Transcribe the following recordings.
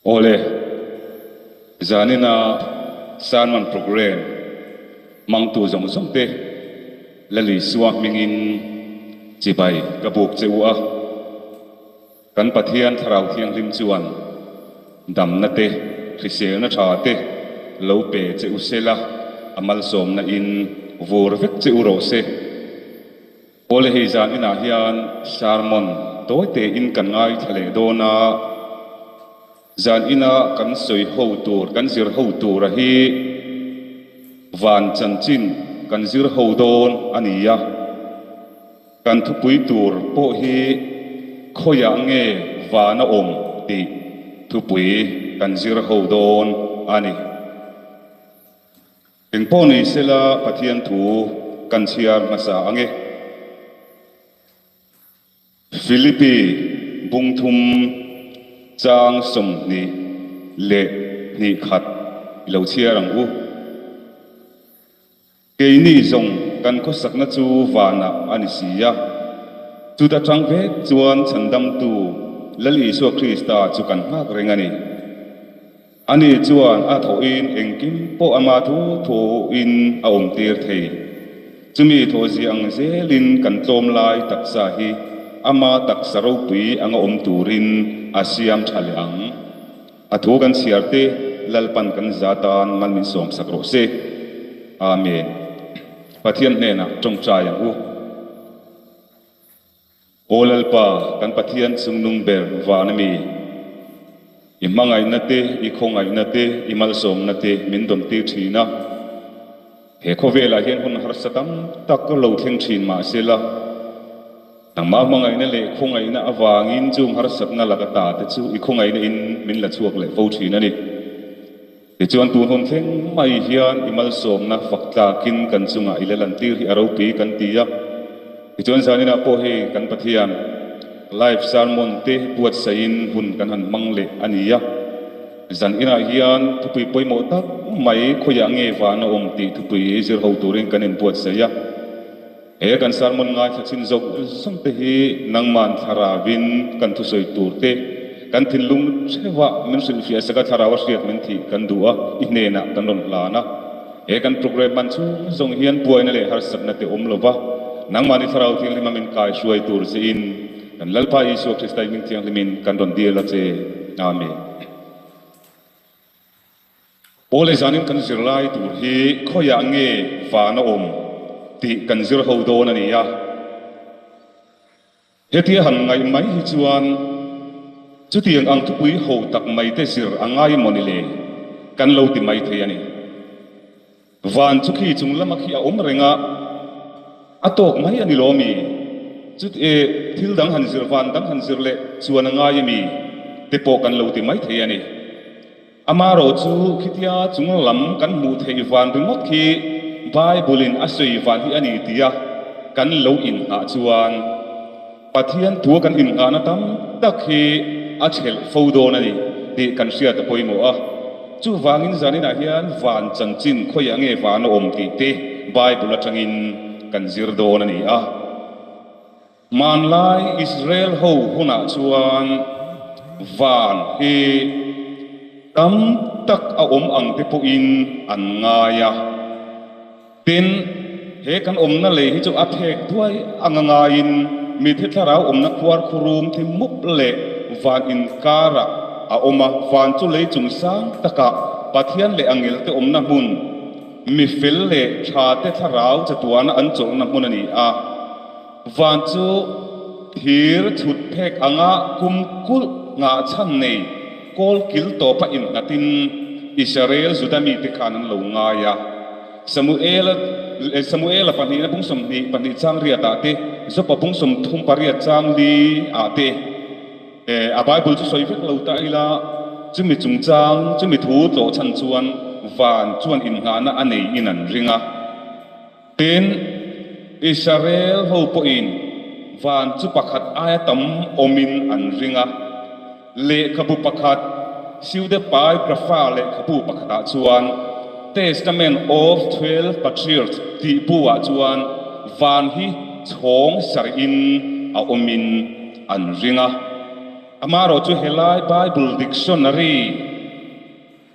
Ole zanina sanman program mangtu zong zong te lali suak mingin cibai kabuk cewa kan pathian tharau thiang lim chuan dam na te risel na tha te lo pe che usela amal som na in vor vek che uro se ole hi zanina hian sarmon toy te in kan ngai thale do na zan ina kan soi ho tur kan zir ho tur hi van chan chin kan zir ho don ania kan thupui tur po hi khoya nge vana om ti thupui kan zir ho don ani eng po ni sela pathian thu kan chiar masa ange Philippi bungthum chang som ni le ni khat lo chia rang u ke ni zong kan ko sakna chu wana ani sia chu da chang ve chuan chandam tu lali so krista chu kan hak rengani ani chuan a tho in engkim po ama thu in a om tir thei chumi tho ji ang zelin kan tlom lai taksa hi ama tak saro pui anga om turin asiam thaliang athu kan siarte lalpan kan zatan malmin som sakro se amen pathian nena tongchaya u olalpa kan pathian sungnung ber wanami imangai nate ikhongai nate imal som nate min dom ti thina he khovela hian hun har satam tak lo thleng thin ma sela nangma mangai na le khongai na awangin chung har sakna lagata te chu ikhongai na in min la chuak le vo thina ni te chuan tu hon thleng mai hian imal som na fakta kin kan chunga ilalan tir hi aro pi kan tia te chuan zanina po he kan pathian live sermon te buat sain hun kan han mangle ania zan ina hian thupui poimo tak mai khoya nge wana om ti thupui zir ho turin kan in buat saya kan sermon ngai thachin zok somte hi nangman tharawin kan thu soi turte kan thilung chewa min silfia saka tharawa riat min thi kan dua inena kan ron lana kan program man chu zong hian buaina le har sakna te om lova nangmani tharau thil limamin kai suai tur in kan lalpa isu kristai min thiang limin kan ron dia la che amen ole zanin kan zirlai tur hi khoya nge fana om ti kan zir ho do na niya heti han ngai mai hi chuan chu tiang ang thupui ho tak mai te sir angai monile kan lo ti mai the ani van chu khi chung lama khi a om renga atok mai ani lomi chu thil dang han zir van dang han zir le chuan angai mi te po kan lo ti mai the ani amaro chu khitia chung lam kan mu thei van ringot khi Bible in asoi van hi ani tia kan lo in ha chuan pathian thu kan in ha na tam tak hi a chhel fo do na ni ti kan sia ta poimo a chu wangin zanina hian van chanchin khoya nge van om ti te Bible atangin kan zir do na ni a man lai Israel ho huna chuan van hi tam tak a om ang te po in an ngaya tin he kan om na le hi chu athek thuai anganga in mi the tharau om na khwar khurum thi mup le van in kara a oma van chu le chung sang taka pathian le angel te om na hun mi fel le tha te tharau chatuana an chong na hun ani a van chu thir chut phek anga kum kul nga chan nei kol kil to pa in natin Israel zudami te kanan lo nga ya Samuel pani na pung som ni pani chang ria ta te so pa pung som thum paria chang li a te a Bible chu soi vek lo ta ila chumi chung chang chumi thu to chan chuan van chuan in nga na anei in an ringa ten Israel ho po in van chu pakhat aya tam omin an ringa le khabu pakhat siude pai grafa le khabu pakhata chuan Testament of 12 Patriarchs ti buwa chuan van hi chhong sar in a omin an ringa amaro chu helai Bible dictionary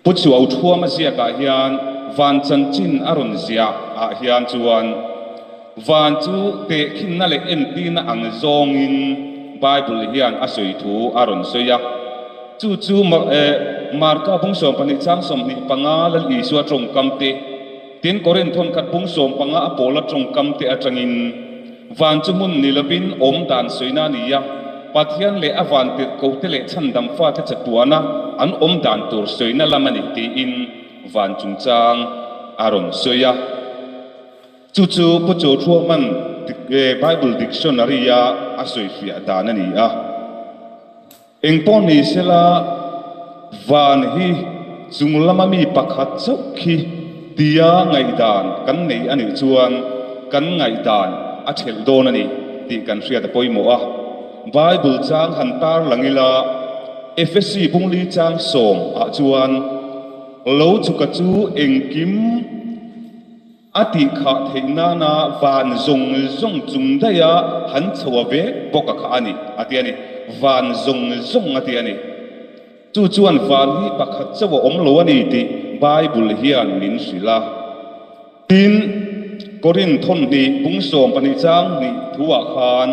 puchu au thua ma sia ka hian van chan chin aron zia a hian chuan van chu te khin na le en ti na ang zong in Bible hian a soi thu aron soya chu marka bung som pani chang som ni panga la li suwa trong kam te tin korin thon khat bung som panga apola trong kam te atangin van chu mun nilabin om dan soina niya pathian le avan te ko te le chan dam fa te chatuana an om dan tur soina lamani ti in van chung chang aron soya chu pucho thua man Bible dictionary ya asoi fia danani a engpon ni sela van hi chunglama mi pakhat chau khi tia ngai dan kan nei ani chuan kan ngai dan a thel don ani ti kan ria ta poimo a Bible chang hantar langila FSC pungli chang som a chuan lo chuka chu engkim ati kha theina na van zong chung daya han chawa ve boka kha ani ati ani van zong ati ani chuan van hi pakhat chawa om lo ani ti Bible hian min sila tin korin thon ni pung som pani chang ni thuwa khan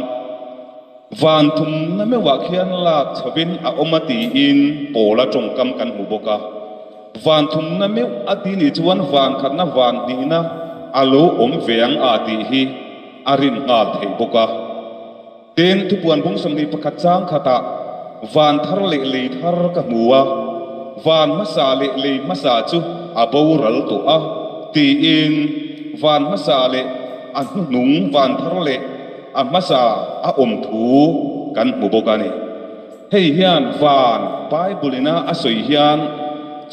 van thum na me wa khian la chabin a omati in pola tongkam kan hu boka van thum na me ati ni chuan van khat na van ni na alo om veang ati hi arin ngal thei boka ten tu puan bung som ni pakhat chang khata van thar le thar ka muwa van masa le masa chu aboral to a ti in van masa le an nung van thar le a masa a om thu kan mu boka ni hei hian van Bible ina a soi hian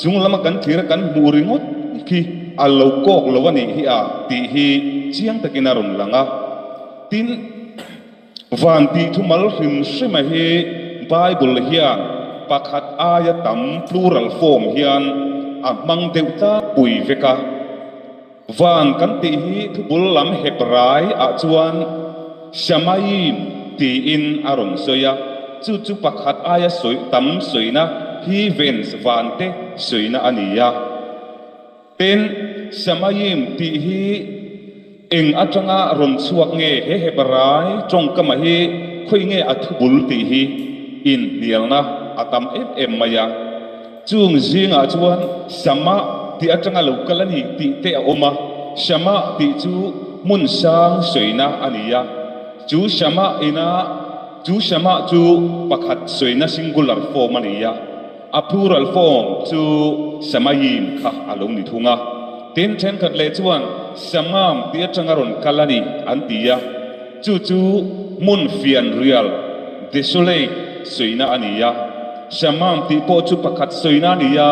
chung lama kan thira kan muringot ki alo kok lowani hi a ti hi chiang takina ron langa tin van ti thumal hrim sima hi Bible hian pakhat aya tam plural form hian a mang deuta pui veka van kan ti hi thubul lam hebrai a chuan shamayim ti in aron soya chu pakhat aya soi tam soina hi vens van te soina aniya ten shamayim ti hi eng atanga ron chuak nge he hebrai trong kama hi khoi nge athubul ti hi in nialna atam em maya chung zinga chuan sama ti atanga lokalani ti te oma shama ti chu mun sang soina aniya chu shama chu pakhat soina singular form aniya a plural form chu samayim kha along ni thunga ten khat le chuan samam ti atanga ron kalani antia chu mun fian real desolate soina aniya samam ti po chu pakhat soina aniya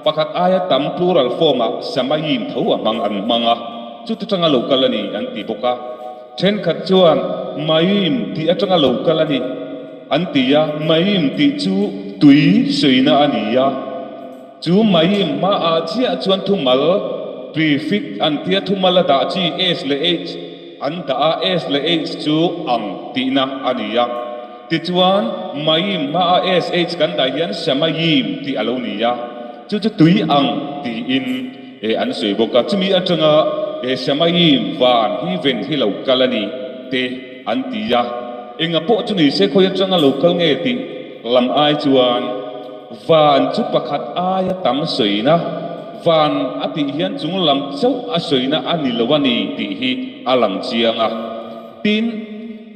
pakhat aya tam plural form a samayim tho amang an manga chu atanga lokalani anti boka ten khat chuan mayim ti atanga lokalani antia mayim ti chu tui soina aniya chu mayim ma a chia chuan thumal prefix antia thumala da chi s le h anta a s le h chu ang ti na aniya ti chuan mayim ma a s h kan da hian samayim ti alonia chu tui ang ti in an soi boka chumi atanga samayim van hi ven hi lo kalani te antia enga po chu ni se khoi atanga local nge ti lam ai chuan van chu pakhat aya tam soina van ati hian chung lam chau a soina anilawani ti hi alang chianga tin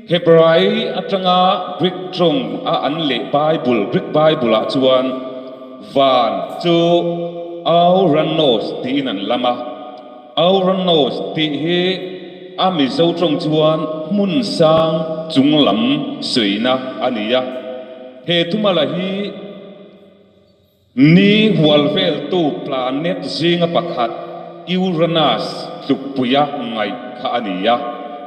hebrai atanga Greek trong a anle Bible Greek Bible a chuan van chu auranos ti nan lama auranos ti hi ami zo trong chuan mun sang chung lam soina ania he thumala hi ni hualvel tu planet zinga pakhat Uranus lukpuya ngai kha ania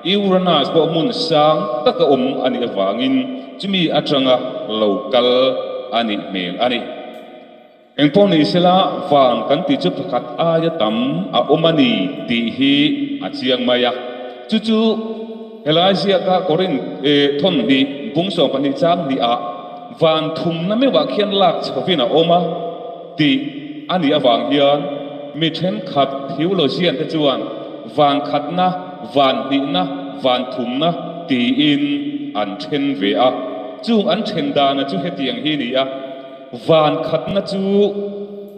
Uranus bo mun sang taka ani awangin chumi atanga local ani mel ani engpon ni sela van kan ti chu pakhat aya tam a omani ti hi a chiang maya chu Elijah ka korin thon di bungso pani chang di a van thum na me wa khian lak chhovina oma ti ani awang hian mi then khat theologian te chuan van khat na van ni na van thum na ti in an then ve a chung an then da na chu hetiang hi ni a van khat na chu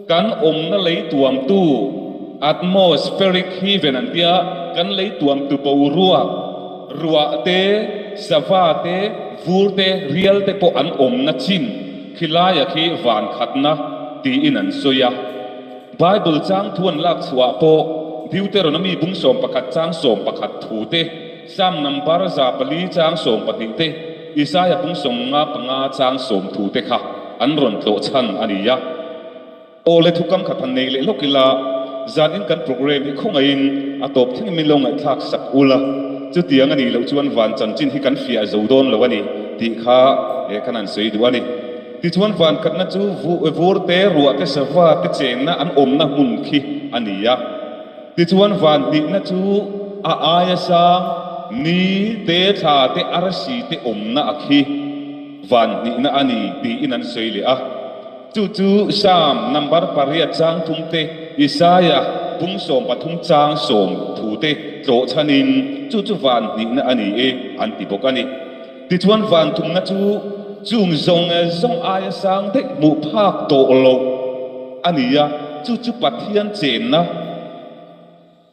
kan om na lei tuam tu atmospheric hi ven an tia kan lei tuam tu po ruwa te sava te vur te real te po an om na chin khilaya khi van khat na ti in an soya Bible chang thuan lak chua po Deuteronomy bung som pakhat chang som pakhat thu te Sam number za pali chang som pati te Isaiah bung som nga panga chang som thu te kha an ron tlo chan aniya ole thukam khathan nei le lokila zan in kan program hi khongain atop thing min long ai thak sak ula chu tiang ani lo chuan van chan chin hi kan fia zo don lo ani ti kha e kanan sei du ani ti chuan van khat na chu vur te ruwa te sawa te chen na an om na hun khi ania ti chuan van ni na chu a aya sa ni te tha te arsi te om na akhi van ni na ani ti inan sei le a chu sam number paria chang thum te Isaiah bung som pathum chang som thu te tlo chanin chu van ni na ani e an ti bok ani ti chuan van thum na chu chung zong aya sang te mu phak to lo ania chu pathian chen na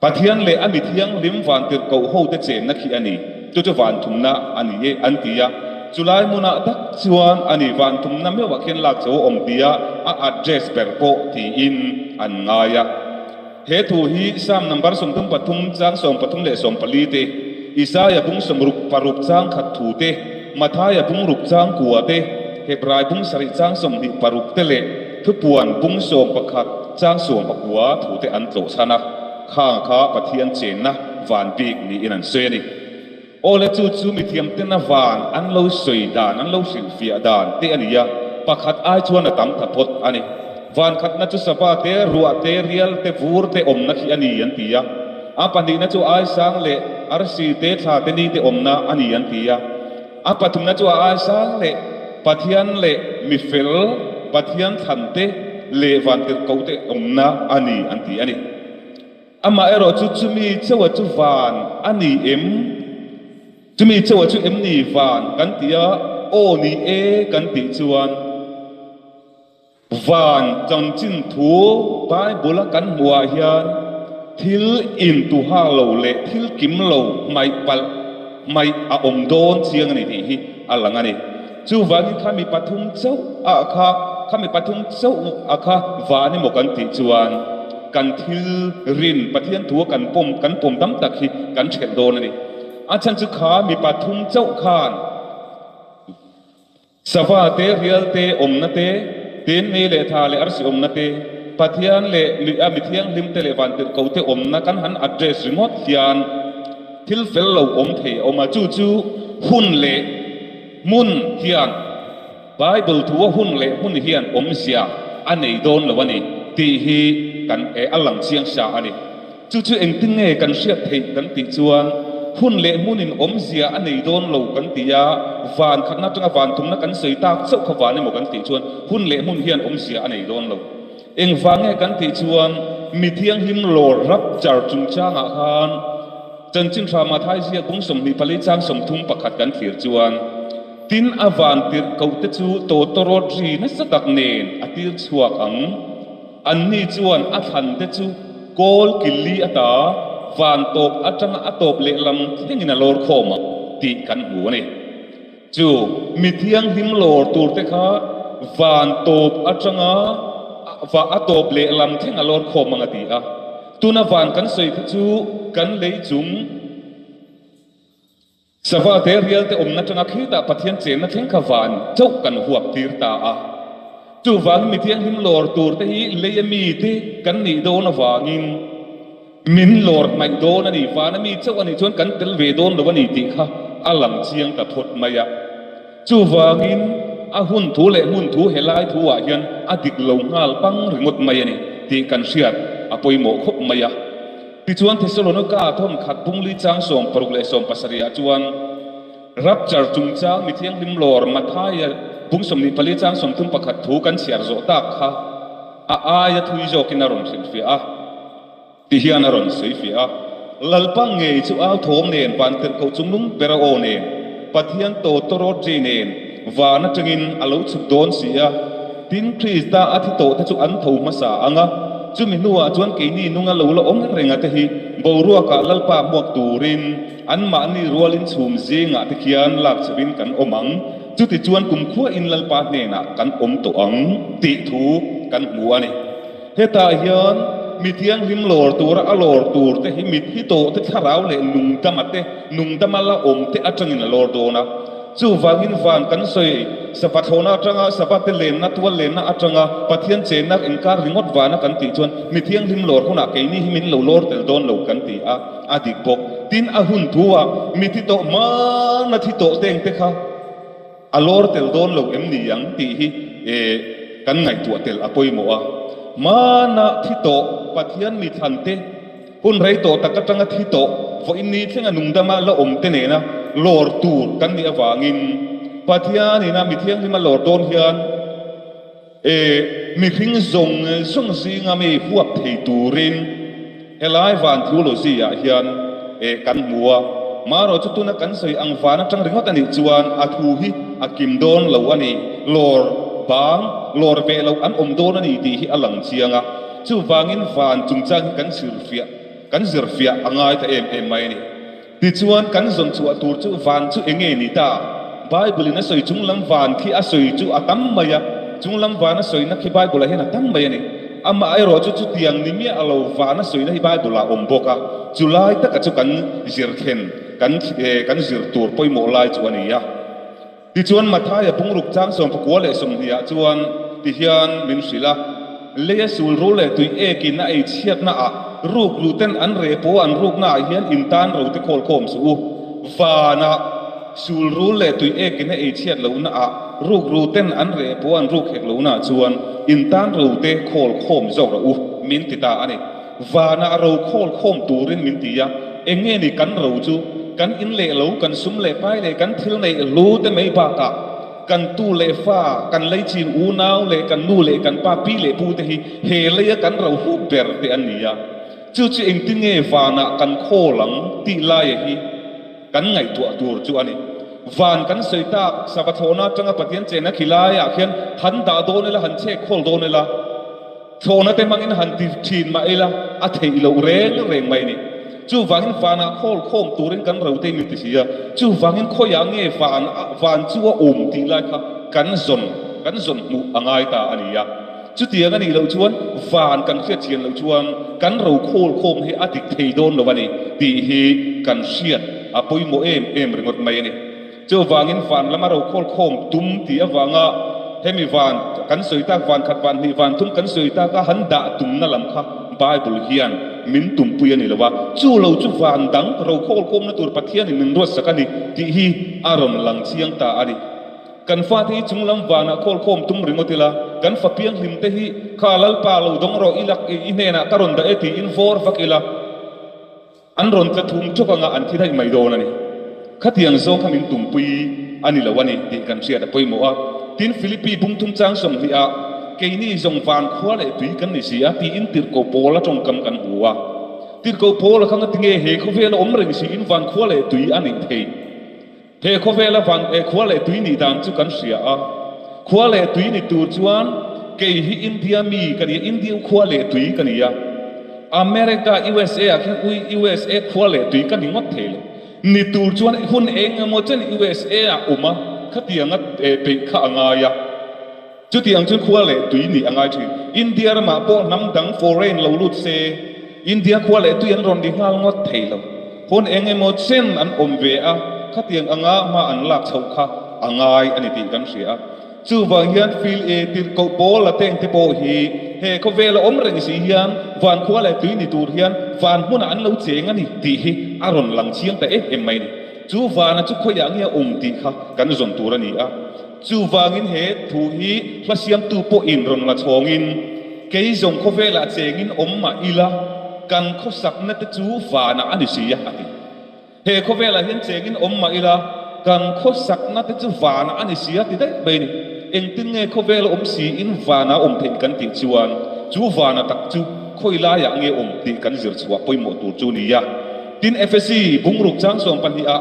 pathian le ami thiang lim van tir ko ho te chen na khi ani chu van thum na ani e an tia Julai muna dak chuan ani van thum na me wa khen lak cho om tia a address per po ti in an ngaya he thu hi sam number som tum pathum chang som pathum le som pali te Isaiah bung som ruk paruk chang khat thu te Mathaya bung ruk chang kuwa te Hebrai bung sari chang som ni paruk te le thu puan bung som pakhat chang som pakwa thu te an tlo chana kha pathian chen na van big ni in an se ni ole chu mi thiam te na van an lo soi dan an lo sil fia dan te ania pakhat ai chuan a tam thapot ani van khat na chu sapa te ruwa te real te vur te om na khi ani an tia a pani na chu ai sang le arsi te tha te ni te om na ani an tia a pathum na chu ai sang le pathian le mi fel pathian than te le van tir ko te om na ani an ti ani ama ero chu mi chawa chu van ani em Chumi chawa chu em ni van kan tia o ni e kan ti chuan van chang chin thu Bible kan hua hian thil in tu ha lo le thil kim lo mai pal mai a om don chiang ani ti hi alang ani chu van kha mi pathum chau a kha mi pathum chau a kha van ni mo kan ti chuan kan thil rin pathian thu kan pom dam tak hi kan chhet don ani achan chu kha mi pathum chau khan sava te real te om na te ten me le tha le arsi om na te pathian le mi thiang lim te le van te ko te om na kan han address remote hian thil fel lo om the oma chu hun le mun hian Bible thu hun le hun hian om sia anei don lo wani ti hi kan e alang siang sa ani chu eng tin nge kan siat thei kan ti chuan hun le munin om zia anei don lo kan tia van khat na tanga van thum na kan sei tak chau kha van mo kan ti chuan hun le mun hian om zia anei don lo eng wange kan ti chuan mi thiang him lor rap char chung changa khan chan chin thrama thai sia bung som ni pali chang som thum pakhat kan thlir chuan tin avan tir ko te chu to torot ri na satak nen atil chuak ang an ni chuan a than te chu kol killi ata van top atang atop le lam thingina lor khoma ti kan hu ni chu mi thiang him lor tur te kha van top atanga va atop le lam thinga lor khoma ngati a tuna van kan soi chu kan lei chung sava te real te om na tanga khita pathian chen na thing kha van chau kan huap tir ta a chu van mi thiang him lor tur te hi le mi te kan ni do na wangin min lor mai do na ni va na mi chau ani chon kan tel ve don lo ni ti kha alang chiang ta thot maya chu wangin a hun thu le mun thu helai thu wa hian adik lo ngal pang ringot mai ani ti kan siat apoi mo khop maya ti chuan Thessalonica thom khat bung li chang som paruk le som pasaria chuan rapture chung chang mi thiang lim lor mathaya bung som ni pali chang som tum pakhat thu kan siar zo tak kha a ya thui zo kin aron sin fi a ti hian aron sei fi a lalpang nge chu a thom nen pan ter ko chungnung pera o ne pathian to torot je nen wa na changin alo chu don sia tin krista athi to te chu an tho ma sa anga chu mi nuwa chuan ke ni nunga lo la om renga te hi boruwa ka lalpa muak turin an ma ni rualin chum zinga te khian lak chabin kan omang chu ti chuan kum khua in lalpa ne na kan om to ang ti thu kan mu ani heta hian mi thiang lim lor tur a lor tur te hi mit hi to te tharau le nung tamate nung tamala om te atangin lor do na chu wangin van kan soi sapathona atanga sapate len na tual len na atanga pathian chen nak inkar ringot wana kan ti chuan mi thiang lim lor huna ke ni himin lo lor tel don lo kan ti a adik bok tin a hun thuwa mi thi to ma na thi to teng te kha alor tel don lo em ni yang ti hi kan ngai tu tel apoi mo a mana thi to pathian mi than te hun rei to takatanga thi to vo in ni thenga nungdama la om te ne na lor tur kan ni awangin pathian ina mi thiang ni ma lor don hian mi hring zong song singa mi huap thei turin helai van theology hian kan mua maro chu tuna kan soi ang vana tang ringot ani chuan a thu hi a kim don lo ani lor bang lor ve lo an om don ani ti hi alang chianga chu wangin van chungchang kan zirfia angai ta em mai ni ti chuan kan zon chu atur chu van chu enge ni ta bible na soi chunglam van khi a soi chu atam maya chunglam van a soi na khi bible hen atam maya ni ama ai ro chu tiang ni mi alo van a soi na hi bible la om boka julai ta ka chu kan zir khen kan zir tur poi mo lai chu ani ya ti chuan mathaya pungruk chang som pakwa le som dia chuan ti hian min sila le sul ru le tui ekin na ei chiat na a ruk luten an re po an ruk na hian intan ro te khol khom su vana sul ru le tui ekin na ei chiat lo na a ruk luten an re po an ruk hek lo na chuan intan ro te khol khom zo ro min ti ta ani vana ro khol khom turin min ti ya enge ni kan ro chu kan in le lo kan sum le pai le kan thil nei lu te mei ba ta kan tu le fa kan lei chin u nau le kan nu le kan pa pi le pu te hi he le kan ro hu ber te an ni ya chu chu eng ti nge vana kan kholang ti la ye hi kan ngai tu tur chu ani van kan soi ta sabathona tanga pathian chena khilai a khian han da do ne la han che khol do ne la thona te mangin han ti thin ma ela a thei lo reng mai ni chu wangin vana khol khom turin kan ro te mi ti sia chu wangin khoya nge van chu om ti lai kha kan zon mu angai ta ani ya chu tiang ani lo chuan van kan khia chian lo chuan kan ro khol khom he atik thei don lo wani ti hi kan siat apoi mo em ringot mai ni chu wangin van lama ro khol khom tum ti awanga hemi van kan soita van khat van ni van tum kan soita ka handa tum na lam kha bible hian min tum puya ni lawa chu lo chu van dang ro khol khom na tur pathian ni min ro sakani ti hi aron lang chiang ta ani kan fa thi chunglam wana khol khom tum ringotila kan fa piang him te hi khalal pa lo dong ro ilak inena karon da eti in for fakila an ron tla thum chokanga an thi dai mai do na ni khatiang zo khamin tum pui ani lawani ti kan sia da poi mo a tin philippi bung tum chang som hi a keini zong van khwa le tui kan ni sia ti in tir ko pola tong kam kan huwa tir ko pola khang tinge he kho vela om reng si in van khwa le tui ani thei he kho vela van khwa le tui ni dang chu kan sia a khwa le tui ni tur chuan ke hi india mi kan india khwa le tui kan ya america usa a khen usa khwa le tui kan ngot thei ni tur chuan hun eng mo chen usa a uma khatianga pe kha anga ya chu tiang chu khwa le tui ni angai thi india ma po nam dang foreign lo lut se india khwa le tui an ron di ngal ngot thei lo hun eng mo chen an om ve a khatiang anga ma an lak chau kha angai ani ti kan sia chu wang hian feel e tir ko bol la teng te po hi he ko vela om reng si hian van khwa le tui ni tur hian van huna an lo cheng ani ti hi aron lang chiang ta em mai ni chu vana chu khoya ngia ti kha kan zon tur ani a chu wangin he thu hi hlasiam tu po in ron la chongin kei zong kho vela chengin om ma ila kan kho sak na te chu vana ani sia ati he kho vela hian chengin om ma ila kan kho sak na te chu vana ani sia ti dai be ni eng tin nge khovel si in vana the kan ti chuan chu vana tak chu khoila ya nge ti kan zir chua poimo tur chu ni ya tin FSC bungruk chang som pan hi a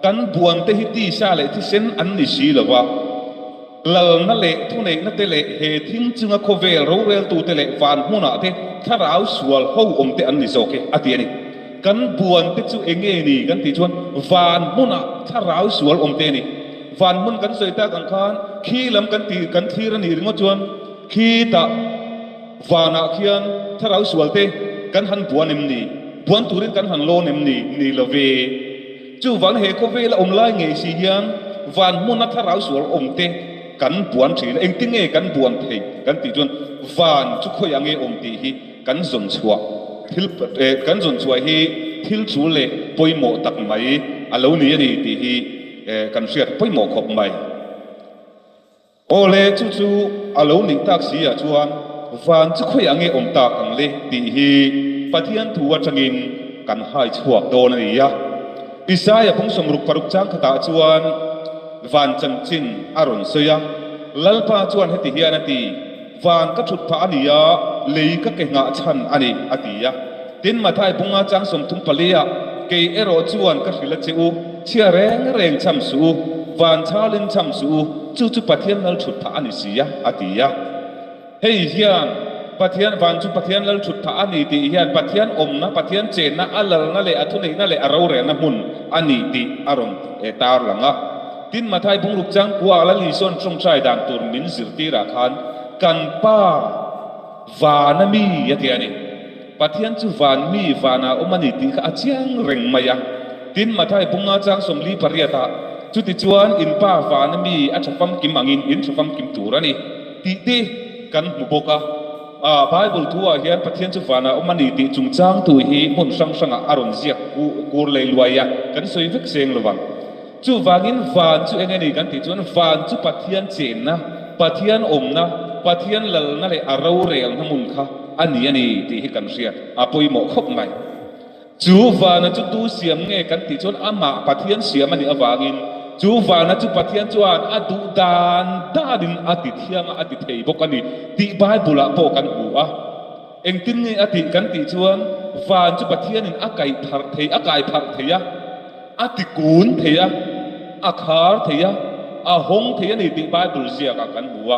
kan buan te hi ti sa le thi sen an ni si lawa lal na le thu nei na te le he thim chunga khovel ro rel tu te le van huna te tharau sual ho te an ni zoke ati ani kan buan te chu enge ni kan ti chuan van huna tharau sual te ni van mun kan soita kan khan khi lam kan ti kan thir ani ringo chuan khi ta vana khian tharau sual te kan han buan em ni buan turin kan han lo nem ni love chu van he khovel lai nge si hian van mun tharau sual te kan buan thil eng ti nge kan buan thei kan ti chuan van chu khoi ange ti hi kan zon chua thil kan zon chua hi thil chu le poimo tak mai alo ni ani ti hi kan riat poimo khop mai ole chu alo ni tak si a chuan van chu khoi ange ta ang le ti hi pathian thuwa changin kan hai chuak don ani ya Isaya pung somruk paruk chang khata chuan van chan chin aron soya lalpa chuan heti hian ati van ka thut pha ania lei ka ke nga chan ani atia tin mathai bunga chang som thum palia ke ero chuan ka hrila cheu chia reng cham su van chalin cham su chu pathian lal thut pha ani sia atia hei hian pathian van chu pathian lal thut pha ani ti hian pathian na pathian chen na alal na le athunei na le aro re na mun ani ti aron tar langa tin mathai bungruk chang kwa la li son trong trai dang tur min zirti ra khan kan pa vana mi yatiani pathian chu van mi vana omani ti kha chiang reng maya tin mathai bunga chang somli pariata chu ti chuan in pa vana mi a thapam kim angin in thapam kim turani ti kan muboka Bible tua hian pathian chu vana omani ti chung chang tu hi mun sang aron ziak kur lei luaya kan soi vek seng lowang chu wangin van chu engeni kan ti chuan van chu pathian chen na pathian na pathian lal na le aro rel na mun kha ani ti hi kan riat apoi mo khop mai chu van chu tu siam nge kan ti chuan ama pathian siam ani awangin chu van chu pathian chuan adu dan dadin ati thiang ati thei bokani ti Bible po kan hu a eng tin nge ati kan ti chuan van chu pathian in akai thar thei akai phar theia ati kun theia akhar theia a hong theia ni ti Bible zia ka kan buwa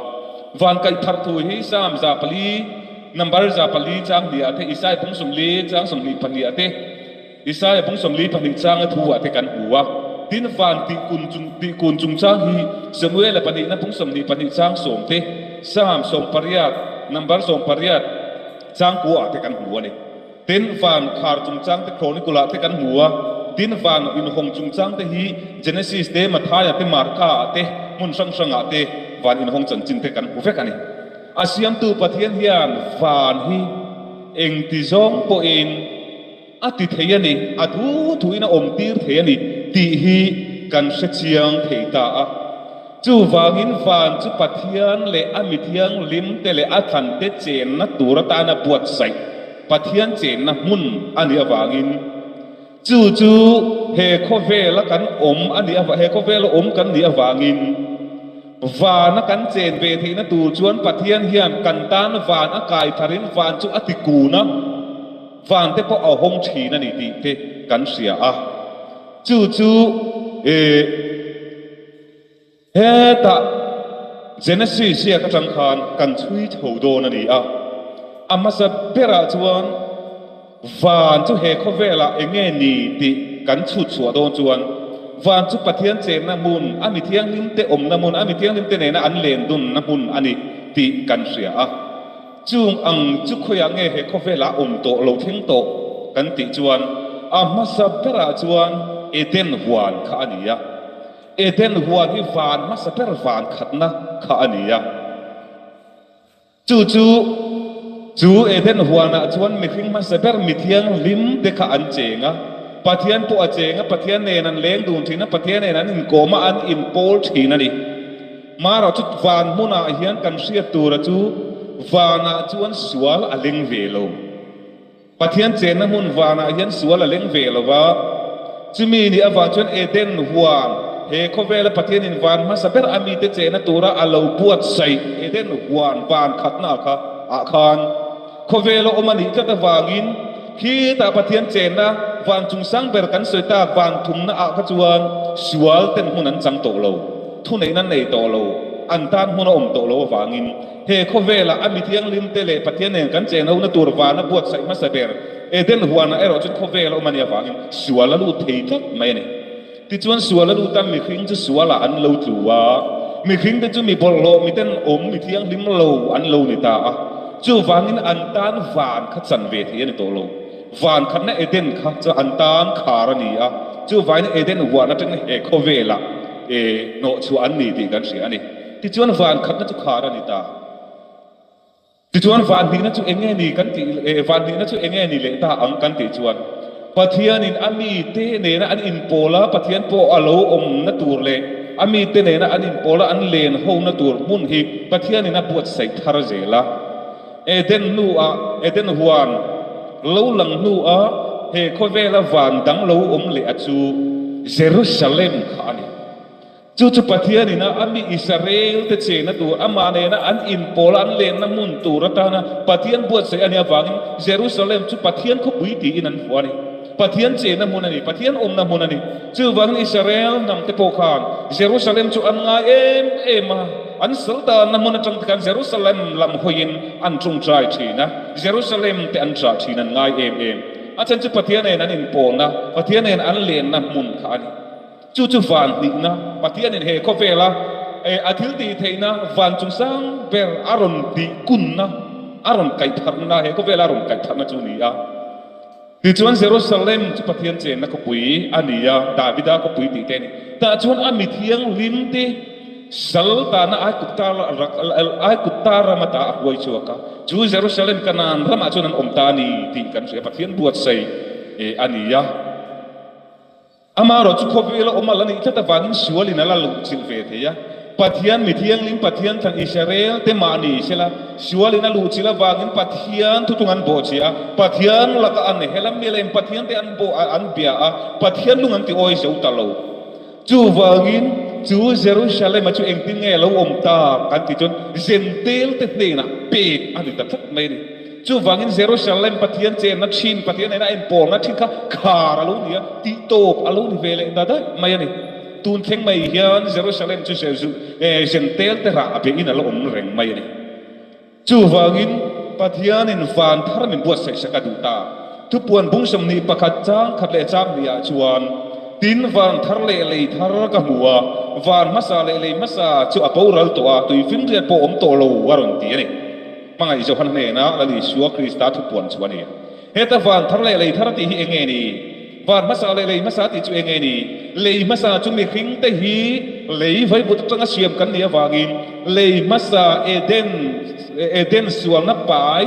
van kai thar thu hi sam za pali number za pali chang dia the isai pung sum li chang sum ni pani ate isai pung sum li pani chang thu ate kan buwa tin van ti kun chung chang hi Samuel pani na pung sum ni pani chang som te sam som pariat number som pariat chang ku ate kan buwa ni tin van khar chung chang te chronicle te kan buwa tin van in hong chung chang te hi Genesis te Mathaya te Marka te mun sang te van in hong chan chin te kan hu vek ani asiam tu pathian hian van hi eng ti zong po in ati theiani adu thuina tir theiani ti hi kan se chiang theita a chu wangin van chu pathian le amithiang lim te le athan te chen na turata na puat sai pathian chen na mun ani awangin chu he khovel kan ani awa he khovel kan ni awangin van kan chen ve thi na tur chuan pathian hian kan tan van akai tharin van chu atikuna van te po a hong thi na ni ti te kan sia a chu he ta Genesis sia ka tang khan kan chui thodo na ni a amasa pera chuan van chu he khovela enge ni ti kan chu chua do chuan van chu pathian chen na mun ami thiang lim te na mun ami thiang lim te ne na an len dun na mun ani ti kan ria a chung ang chu khoya nge he khovela to lo thing to kan ti chuan amasa pera chuan eten huan kha ania eten huan hi van masa per van khatna kha ania chu eten huana chuan mi khing masa per mi thiang lim te kha an chenga pathian po a chenga pathian ne nan leng dun thina pathian ne nan in koma an in pol thina ni mara chu van muna hian kan sia tura chu vana chuan sual aleng velo pathian chen na mun vana hian sual aleng velo wa chumi ni awa chuan eten huan he ko vela pathian in van ma saber ami te che na tura alo buat sai eden huan van khatna kha a khan ko vela omani ka ta wangin khi ta pathian che na van chung sang ber kan soita van thum na a kha chuan sual ten hunan chang to lo thu nei nan nei to lo an tan huna to lo wangin he ko vela ami thiang lim te le pathian ne kan che na una tur van na buat sai ma saber eden huan na ero chut ko vela omani wangin sual lu thei tak mai ne ti chuan suala lu tam mi khing chu suala an lo tluwa mi khing te chu mi bol lo mi ten mi thiang lim lo an lo ni ta a chu wangin an tan van kha chan ve thi ani to lo van khat na eden kha chu an tan khar ani a chu vain eden wa na ten e kho ve la no chu an ni ti kan si ani ti chuan van khat na chu khar ani ta ti chuan van ding na chu enge ni kan ti van ding na chu enge ni le ta ang kan ti chuan pathian in ami te ne na an in pola pathian po alo na tur le ami te ne na an in pola an len ho na tur mun hi pathian in a buat sai thar zela eden nu a eden huan lo lang nu a he kho vela van dang lo le achu Jerusalem khani chu pathian in a ami Israel te che na tur ama ne na an in pola an len na mun tur ta na pathian buat sai ania wangin Jerusalem chu pathian kho pui ti in an huani pathian che na munani pathian na munani chu wang Israel nam te pokhan Jerusalem chu an nga em an salta na mun atang kan Jerusalem lam hoin an chung trai thina Jerusalem te an tra thina ngai em achan chu pathian en an in pol na pathian en an len na mun khani chu van ni na pathian en he ko vela athil ti theina van chung sang ber aron di kun na aron kai thar na he ko vela aron kai thar na chu ni a ti chuan Jerusalem chu pathian chen na ko pui ania Davida ko pui ti ten ta chuan ami thiang lim te sal ta na ai kutar mata huai chuaka chu Jerusalem kanan rama chuan an ta ni ti kan se pathian buat sai ania amaro chu khobela omalani ta wangin sualin ala lu chilve the ya pathian mi thiang lim pathian than Israel te mani sela sualina lu chila wangin pathian tutungan bo chia pathian laka an helam melem pathian te an bo an bia a pathian lungan ti oi zau talo chu wangin chu Jerusalem chu engtin nge lo ta kan ti chon zentel te na pe ani ta thak mai ni chu wangin Jerusalem pathian che na chin pathian na en pol na thin kha khar alo ni ti top alo ni vele da da mai ani tun theng mai hian Jerusalem chu seju zentel te ra ape in alo reng mai ni chu wangin pathian in van thar min buat sai sakadu ta tu puan bung som ni pakhat chang khat le chang nia chuan tin van thar le thar ka huwa van masa le masa chu aporal to a tui fin riat po to lo waron ti ani mangai jo han ne na ali suwa Krista tu puan chuani heta van thar le thar ti hi enge ni van masa le masa ti chu enge ni le masa chu mi khing te hi le vai but tanga siam kan nia wangin le masa eden sual na pai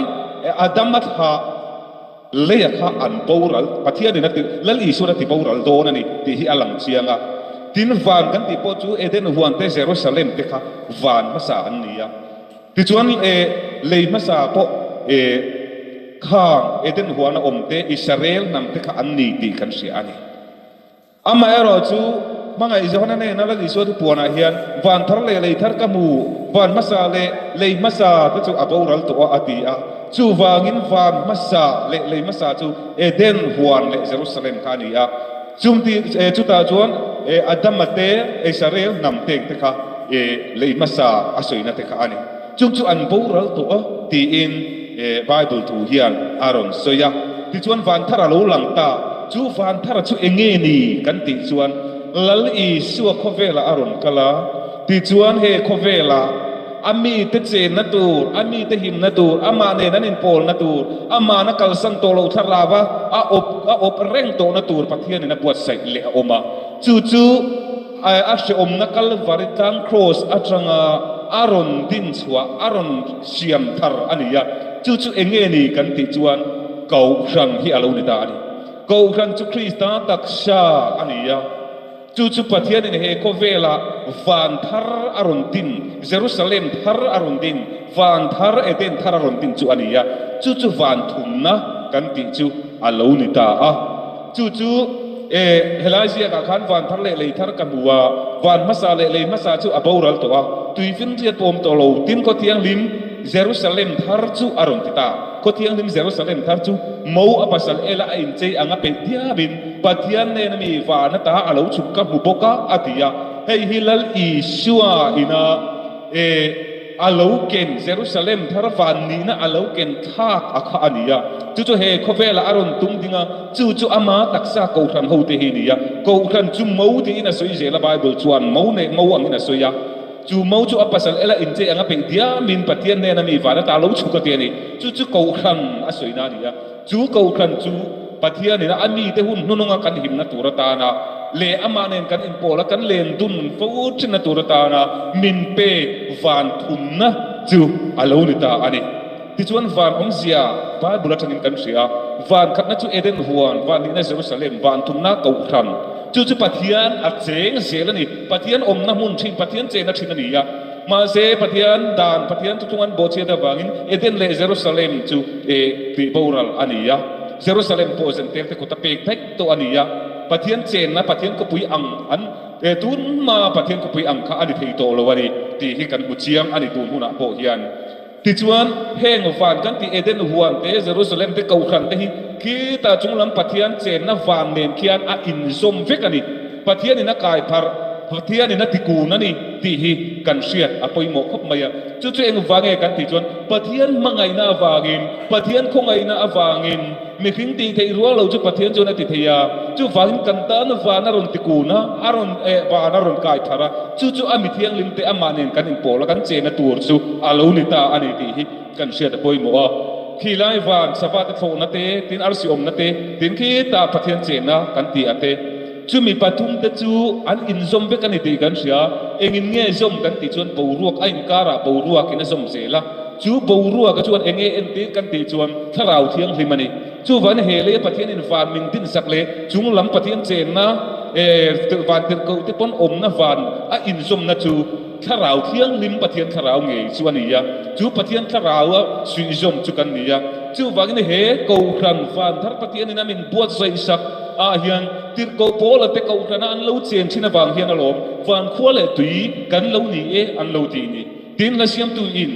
adamat ha le kha an poral pathia ni na ti lal isura ti poral do na ni ti hi alang chianga tin van kan ti po chu eden huan te Jerusalem te kha van masa an nia ti chuan le masa po kha eden huan om te Israel nam te kha an ni ti kan sia ani ama ero chu manga izona ne na lagi so tu puana hian van thar le thar ka mu van masa le masa te chu aboral to ati a chu wangin van masa le masa chu eden huan le Jerusalem khania chumti chu ta chuan adamate Israel nam te kha le masa asoina te kha ani chu an boral to ti in Bible tu hian aron soya ti chuan van thar lo lang ta chu van thar chu enge ni kan ti chuan lal i suwa khovela aron kala ti chuan he khovela ami te che na tur ami te him na tur ama ne nan in pol na tur ama na kal sang to lo tharawa a op reng to na tur pathian na buat sai le oma chu a she om na kal varitang cross atranga aron din chua aron siam thar ania chu enge ni kan ti chuan kau rang hi alo ni da ani kau rang chu Krista taksha ania chu pathian in he ko vela van thar aron din Jerusalem thar aron din van thar eden thar aron din chu ania chu van thum na kan ti chu alo ni ta a chu helai sia ka khan van thar le le thar kan huwa van masa le le masa chu aboral to a tuifin riat pom to lo tin ko tiang lim Jerusalem thar chu aron tita ko tiang lim Jerusalem thar chu mo apasal ela in che anga pe dia bin pathian ne na mi va na ta alo chu ka mu boka atia hei hilal isua ina alo ken Jerusalem thar van ni na alo ken thak akha ania chu he khovela aron tung dinga chu ama taksa ko khan ho te hi nia ko khan chu mo ti ina soi je la Bible chuan mo ne mo ang ina soya chu mo chu apasal ela in che anga pe dia min pathian ne na mi va na ta lo chu ka te ni chu ko khan a soi na nia chu ko khan chu pathian ni na ami te hun nununga kan him na turata na le amanen kan in pola kan len dun fo chin na turata na min pe van thum na chu alo ni ta ani ti chuan van zia Bible atangin kan sia van khat na chu Eden huan van ni na Jerusalem van thum na ko khan chu pathian a cheng sel ani pathian na mun thin pathian che na thin ani ya ma se pathian dan pathian tu tungan bo che da wangin Eden le Jerusalem chu pi boral ani ya Jerusalem posen te ko ta pek pek to ani ya pathian chen na pathian ko pui ang an tun ma pathian ko pui ang kha ani thei to lo wani ti hi kan bu chiang ani tun huna po hian ti chuan heng van kan ti Eden huan te Jerusalem te ko khan te hi ki ta chunglam pathian chen na van nen khian a in som vek ani pathian ina kai phar pathian ina tiku na ni ti hi kan siat apoi mo khop maya chu eng wange kan ti chuan pathian mangai na wangin pathian khongai na awangin mi khing ti thei ruwa lo chu pathian chu na ti theya chu wangin kan ta na wa na ron tiku na aron wa na ron kai thara chu ami thiang lim te amanen kan in pola kan che na tur chu alo ni ta ani ti hi kan siat apoi mo a khi lai van sabat fo na te tin arsi om na te tin khi ta pathian che na kan ti ate chu mi pathum te chu an in zom ve kan ti kan sia engin nge zom kan ti chuan boruak ain kara boruak in zom zela chu boruak ka chuan enge en ti kan ti chuan tharau thiang hlimani chu van hele pathian in van min tin sakle chung lam pathian chen na van tir ko te pon om na van a in zom na chu tharau thiang lim pathian tharau nge chuan ya chu pathian tharau a sui zom chu kan ni ya chu wangin he ko khan van thar pathian in amin buat sai sak a hian tir ko pola te ko kana an lo chen china wang hian alom van khwale tui kan lo ni an lo ti ni tin la siam tu in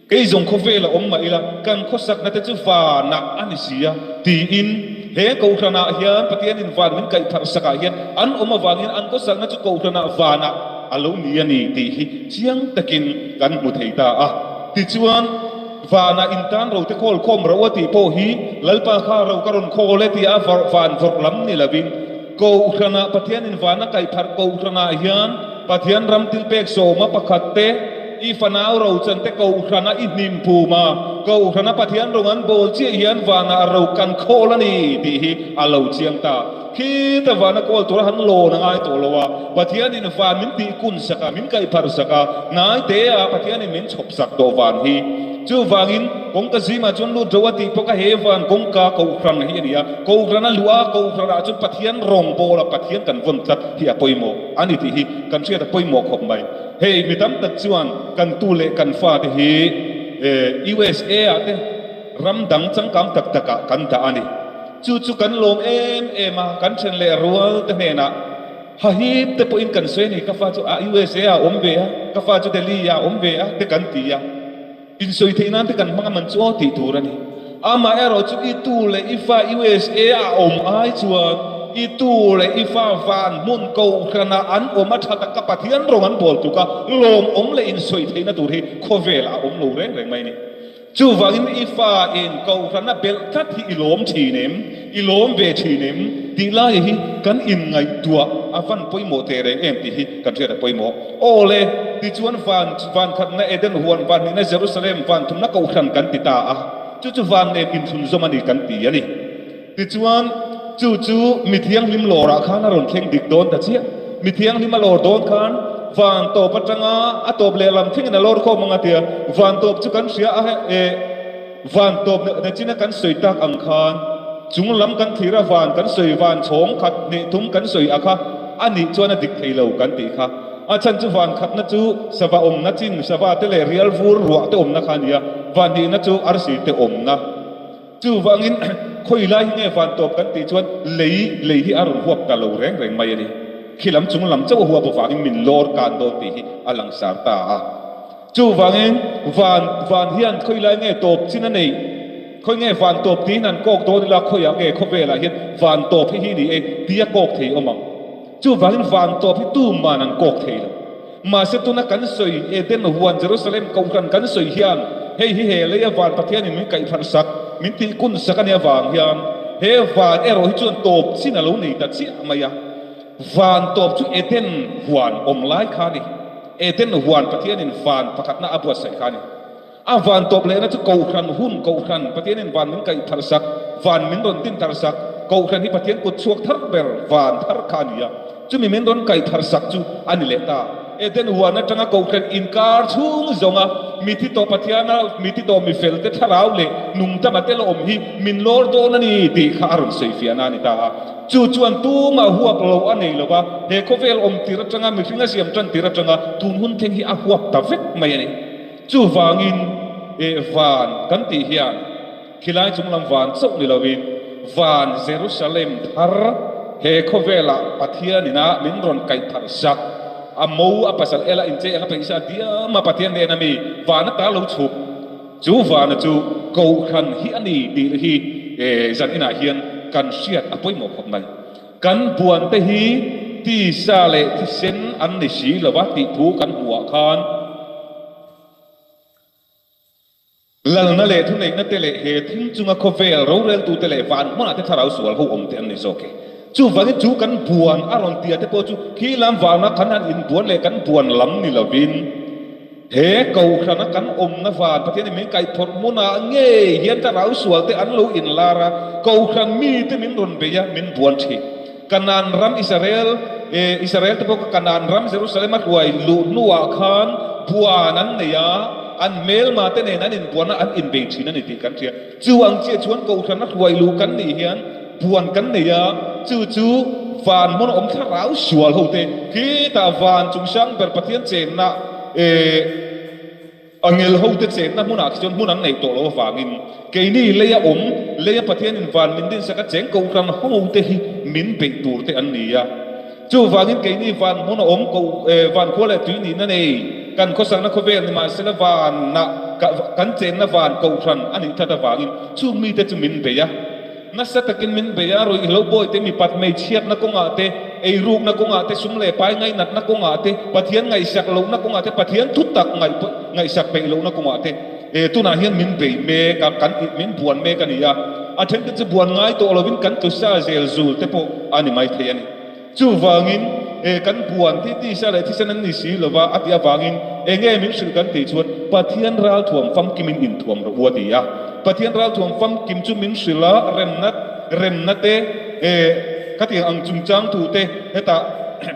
cái dòng khô về là ông mày là cần khó sắc na te chu va na ani sia ti in he ko khana hian pathian in van min kai thar saka hian an oma wangin an ko sak na chu ko khana va na alo ni ani ti hi chiang takin kan mu thei ta a ti chuan va na in tan ro te khol khom ro ti po hi lalpa kha ro karon khole ti a van vor lam ni lavin ko khana pathian in van na kai thar ko khana hian pathian ram til pek so ma pakhat te i fanau ro chan te ko khana i nim pu ma ko khana pathian rongan bol chi hian wana ro kan kholani ti hi alo chiang ta khi ta wana ko to han lo na ngai to lo wa pathian in van min ti kun saka min kai phar saka nai te a pathian in min chop sak do van hi chu wangin kong ka zima chun lu jawati poka hewan kong ka ko khrang hi nia ko krana lua ko krana chu pathian rong bola pathian kan von tat hi apoimo ani ti hi kan sia ta poimo khop mai hey mitam tak chuan kan tu le kan fa te hi USA ate ram dang chang kam tak taka kan ta ani chu kan lom em kan chen le rual te mena ha hi te po in kan se ni ka fa chu USA om ve ka fa chu Delhi ya om ve te kan ti ya in soi the nan te kan mga man chu ti turani ama ero chu I tu le ifa USA om ai chuan I tu le ifa van mun ko khana an om a thata ka pathian rongan bol tu ka lom om le in soi the na tur hi khovela om lo reng mai ni chu wangin ifa in ko khana bel that hi ilom thi nem ilom ve thi nem ti lai hi kan in ngai tua avan poimo te re em ti hi kan thera poimo ole ti chuan van khat na Eden huan van ni na Jerusalem van thum na ko khan kan ti ta a chu van ne in thun zomani kan ti ani ti chuan chu mi thiang lim lora khana ron theng dik don ta chia mi thiang lim lor don khan van to patanga a top le lam thing na lor kho manga tia van top chu kan sia a van top na china kan soi tak ang khan chung lam kan thira van kan soi van chong khat ni thum kan soi akha ani chuan a dik theilo kan ti kha a chan chu van khat na chu sawa om na chin sawa te le real vur ruwa te om na khania van ni na chu arsi te om na chu wangin khoi lai nge van top kan ti chuan lei hi arun huap ta lo reng mai ani khilam chung lam chau huap wangin min lor kan do ti hi alang sar ta a chu wangin van hian khoi lai nge top chin nei khoi nge van top ti nan kok do la khoi a nge khovela hian van top hi ni e tia kok thei omang chu wangin van top hi tu manan kok thei lo mà sẽ tu na cắn soi Eden ở huan Jerusalem công cắn soi hian hei hi he lấy van pathian in min kai phan sak min ti kun sakania wang hian he van ero hi chuan top sin alo nei ta chi maya van top chu Eden huan om lai khani Eden huan pathian in van pakhat na abua sai khani a van top le na chu ko khan pathian in van min kai thar sak van min ron tin thar sak ko khan hi pathian ko chuak thar ber van thar khania chu mi min ron kai thar sak chu ani le ta Eden huan na tanga ko khan inkar chung zonga miti to pathiana miti to mi fel te tharau le nung ta matel om hi min lor do na ni ti kharun sei fiana ni ta chu chuan tu ma huap lo anei lova he ko vel om tira tanga mi finga siam tran tira tanga tun hun theng hi a huap ta vek mai ani chu wangin van kan ti hian khilai chung lam van chok ni lovin van Jerusalem thar he ko vela pathianina min ron kai thar sak amo apasal ela inche ela paisa dia ma pathian ne nami wana ta lo chup chu wana chu ko khan hi ani ti hi zan ina hian kan siat apoi mo khop mai kan buan te hi ti sa le ti sen an ni si lawa ti thu kan huwa khan lal na le thu nei na te le he thing chunga khovel ro rel tu te le van mo na te tharau sual ho om te an ni zoke chu wang chu kan buan aron tia te po chu khi lam vào na kan an in buan le kan buan lam ni lovin he ko khana kan om na van pathian min kai thor muna nge hian ta rau sual te an lo in lara ko khan mi te min ron be ya min buan thi kanan ram Israel te po kanan ram Jerusalem a huai lu nuwa khan buan an ne ya an mel ma te ne nan in buan an in be thi na ni ti kan thia chu ang che chuan ko khan na huai lu kan ni hian buan kan ne ya chu van mon om tha rau sual ho te ki ta van chung sang ber pathian chen na angel ho te chen na muna chon munang nei to lo wangin ke ni leya pathian in van min din saka cheng ko kan ho te hi min be tur te an ni ya chu wangin ke ni van mon om ko van ko le tu ni na nei kan ko sang na ko vel ni ma sela van na kan chen na van ko khan ani tha ta wangin chu mi te chu min be ya nasa takin min beya ro ilo boy te mi pat mai chiat na ko nga te ei ruk na ko nga te sum le pai ngai nat na ko nga te pathian ngai sak lo na ko nga te pathian thut tak ngai sak pe lo na ko nga te tu na hian min be me ka kan min buan me kan ya a then te buan ngai to lovin kan tu sa zel zul te po ani mai the ani chu wangin kan buan ti sa le ti san ni si lova atia wangin nge min sul kan ti chuan pathian ral thuam fam kimin in thuam ro wa ti ya pathian ral thuam fam kim chu min sila remnat te kati ang chung chang tu te heta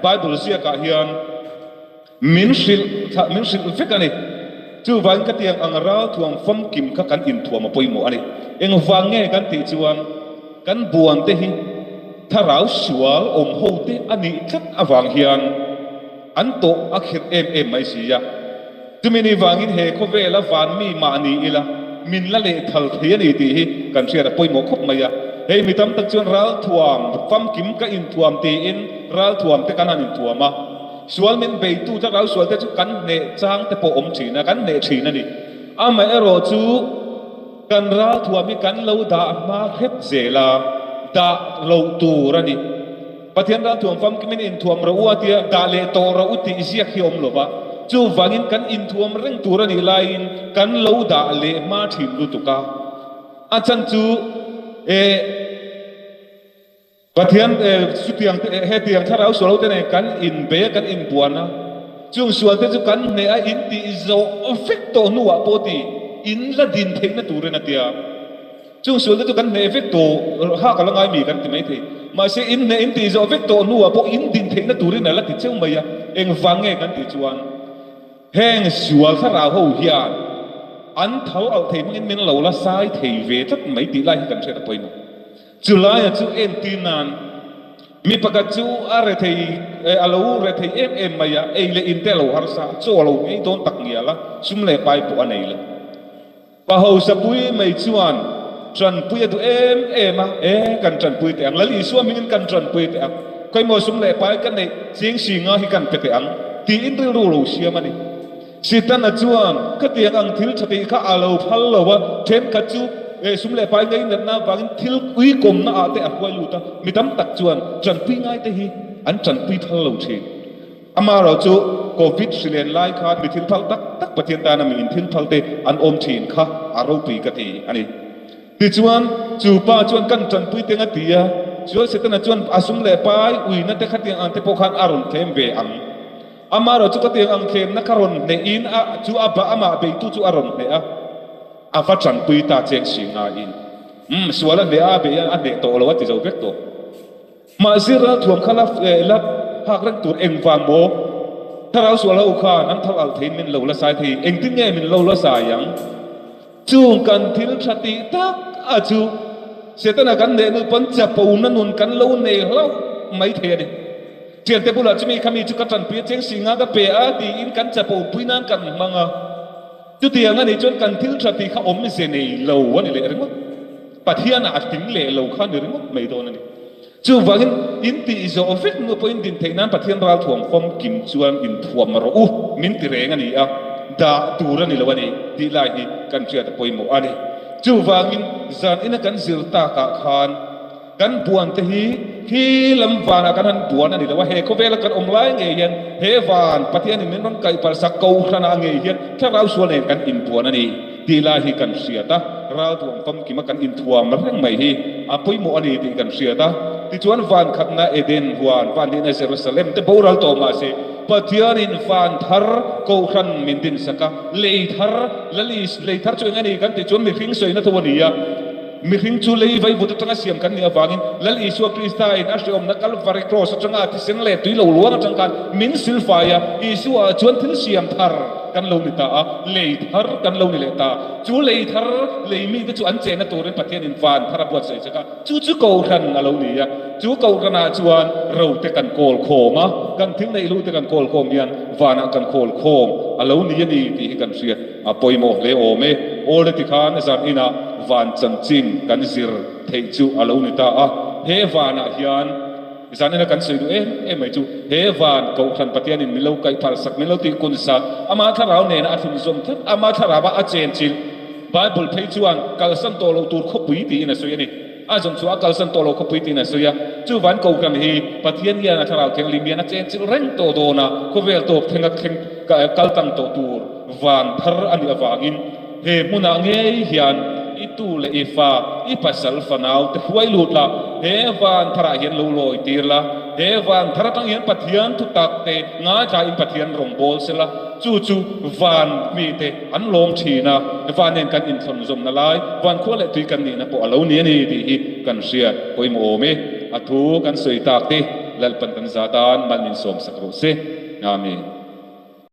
bible sia ka hian min sil fikani chu wang kati ang ral thuam fam kim ka kan in thuam poi mo ani eng wange kan ti chuan kan buan te hi tharau sual om ho te ani khat awang hian an to akhir em mai sia tumini wangin he ko vela van mi ma ni ila min la le thal thei ni ti hi kan sia poi mo khop maya hei mi tam tak chuan ral thuam fam kim ka in thuam ti in ral thuam te kan an in thuama sual min be tu ta rau sual te chu kan ne chang te po om thina kan ne thina ni ama ero chu kan ral thuam mi kan lo da ma khet zela da lo tu rani pathian ral thuam fam kim in thuam ro wa tia da le to ro uti zia khi om lo ba chu wangin kan in thuam reng tu rani lain kan lo da le ma thin lu tu ka a chan chu pathian sutiang he tiang tharau solo te ne kan in be kan in buana chung sual te chu kan ne a in ti zo effecto nuwa poti in la din theng na tur na tia chung sual te chu kan ne effecto ha ka langai mi kan ti mai the ma se in ne in ti zo effecto nuwa po in din theng na tur na la ti cheu mai ya eng wange kan ti chuan heng sual tharau ho hian an thau al thei min lo la sai thei ve tat mai ti lai kan se ta poi mo July chu en tinan mi pakat chu are thei alo re thei em maya ei le intelo har sa chu alo ei don tak ngia la sum le pai pu anei la pa ho sa pui mai chuan trần pui du em à kan trần pui te ang lali suam mingin kan trần pui te ang koi mo sum le pai kan nei sing singa hi kan pe te ang ti in ri ru lo sia mani sitan a chuan ka tiang ang thil thati kha alo phal lo wa then ka chu sum le pai ngai na bangin thil ui kom na a te a khoi lu ta mi tam tak chuan trần pui ngai te hi an trần pui phal lo thi ama ro chu covid silen lai kha mi thil phal tak pathian ta na mi in thil phal te an om thin kha aro pi ka ti ani ti chuan chu pa chuan kan trần pui te nga tia chu sitan a chuan asum le pai ui na te khatiang an te pokhan aron them ve ang ama ro chu ka tiang ang khem na karon ne in a chu aba ama be tu chu aron ne a afa trần pui ta cheng singa in suala le a be a ne to lo wa ti zo vek to ma zira thuam khala la hak rak tur eng wang mo tharau suala u kha nan thal al thein min lo la sai thi eng tin nge min lo la sa yang chung kan thil thati tak a chu setana kan ne nu pan cha po na nun kan lo ne lo mai the ni tian te bula chimi khami chu ka tan pi cheng singa ka pe a ti in kan cha po puinan kan manga chu tiang ani chon kan thil thati kha om se nei lo wa ni le ring pathian a ting le lo kha ni ring mai do na ni chu wangin in ti zo ofik no point din theinan pathian ral thuam khom kim chuan in thuam ro u min ti reng ani a da tur ani lo ani ti lai hi kan chia ta poimo ani chu wangin zan ina kan zil ta ka khan kan buan te hi lam wana kan han buan ani lo he ko vela kan om lai nge hian he van pathian ni min ron kai par sak ko khana nge hian tharau suan kan in buan ani ti lai hi kan sia ta ral thuam khom ki ma kan in thuam reng mai hi a poimo ani ti kan sia ta ti chuan van khatna eden huan van din a Jerusalem te boral to ma se pathian in van thar ko khan min din saka lei thar lalis lei thar chu ngani kan ti chuan mi hring soi na thawani ya mi hring chu lei vai bu tanga siam kan ni awangin lali Isu Krista in ashom na Calvary cross atanga ti sen le tui lo luang atang kan min silfaya Isu a chuan thil siam thar kan lo ni ta a lei thar kan lo ni le ta chu lei thar lei mi te chu an che na torin pathian in van thar buat sei chaka chu ko khan a lo ni ya chu ko kana chuan ro te kan kol khoma kan thil nei lu te kan kol khom yan vana kan kol khom a lo ni ni ti kan sia a poimo le o me ol ti khan zan ina van chan chin kan zir thei chu a lo ni ta a he vana hian zan ina kan sei du em mai chu he van ko khan pathian in milo kai phar sak milo ti kun sa ama tharau ne na athum zom thak ama tharaba a chen chil bible thei chuan kal san to lo tur khopui ti ina soi ani a jong chu a kal san to lo khopui ti na soya chu van ko kan hi pathian ya na tharau theng lim na chen chil reng to do na ko vel to thenga theng kal tang to tur van thar ani awangin he muna nge hian itu le ifa ipasal fanau te huai lut la he van thara hian lo loi tir la he van thara tang hian pathian thu tak te nga cha in pathian rong bol sela chu van mi te an lom thina van nen kan in thon zom na lai van kho le tui kan ni na po alo ni ni ti hi kan sia poi mo me athu kan soi tak te lal pan kan zatan man min som sakro se amen